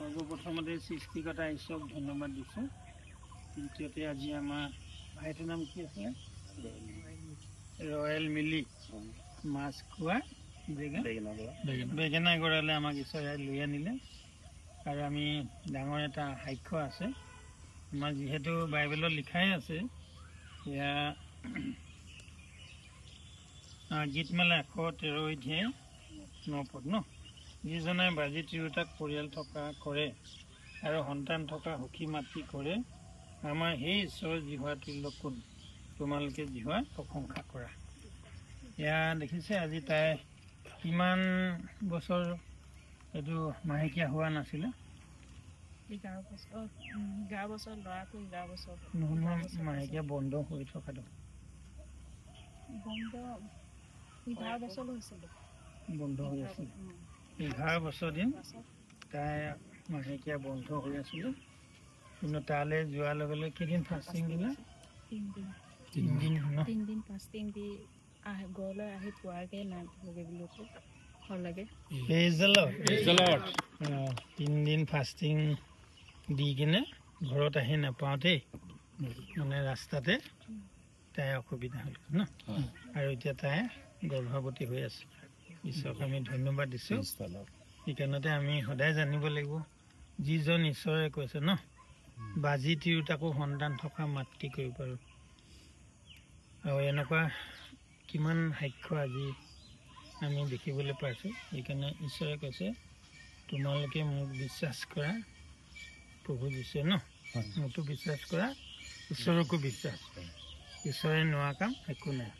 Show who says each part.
Speaker 1: সৰ্বপ্ৰথমতে সৃষ্টিকৰ্তা ঈশ্বৰক ধন্যবাদ দিছোঁ। দ্বিতীয়তে আজি আমাৰ ভাইটোৰ নাম কি আছিলে? ৰয়েল মিলি মাছ খোৱা বেগেনাগড়ালৈ আমাক ঈশ্বৰে লৈ আনিলে। আৰু আমি ডাঙৰ এটা সাক্ষ্য আছে আমাৰ, যিহেতু বাইবেলত লিখাই আছে এয়া গীতমালা 113 অধ্যায় 9 পদ ন, যিজনে বাজি তিৰোতাক পৰিয়াল থকা কৰে আৰু সন্তান থকা সুখী মাতৃ কৰে, আমাৰ সেই ঈশ্বৰৰ জিহুৱা তুল্য কোন, তোমালোকে জিহুৱা প্ৰশংসা কৰা। এয়া দেখিছে আজি তাই কিমান বছৰ এইটো মাহেকীয়া হোৱা নাছিলে?
Speaker 2: 11 বছৰ ল'ৰাটো 11 বছৰ
Speaker 1: মাহেকীয়া বন্ধ হৈ থকাটো
Speaker 2: বন্ধ 11 বছৰ হৈছিল,
Speaker 1: বন্ধ হৈ আছিল। 11 বছৰ দিন তাই মাহেকীয়া বন্ধ হৈ আছিলে। কিন্তু তালৈ যোৱাৰ লগে লগে কেইদিন ফাষ্টিং দিলে? 3 দিন
Speaker 2: ফাষ্টিং দি ঘৰলৈ আহি পোৱাকৈ নাই লাগে।
Speaker 1: 3 দিন ফাষ্টিং দি কিনে ঘৰত আহি নাপাওঁতেই মানে ৰাস্তাতে তাই অসুবিধা হ'ল ন। আৰু এতিয়া তাই গৰ্ভৱতী হৈ আছে। ঈশ্বৰক আমি ধন্যবাদ দিছোঁ। সেইকাৰণতে আমি সদায় জানিব লাগিব, যিজন ঈশ্বৰে কৈছে ন, বাজি তিৰোতাকো সন্তান থকা মাতৃ কৰিব পাৰোঁ। আৰু এনেকুৱা কিমান সাক্ষ্য আজি আমি দেখিবলৈ পাইছোঁ। সেইকাৰণে ঈশ্বৰে কৈছে, তোমালোকে মোক বিশ্বাস কৰা, প্ৰভু দিছে ন, মোকতো বিশ্বাস কৰা, ঈশ্বৰকো বিশ্বাস কৰা। ঈশ্বৰে নোৱা কাম একো নাই।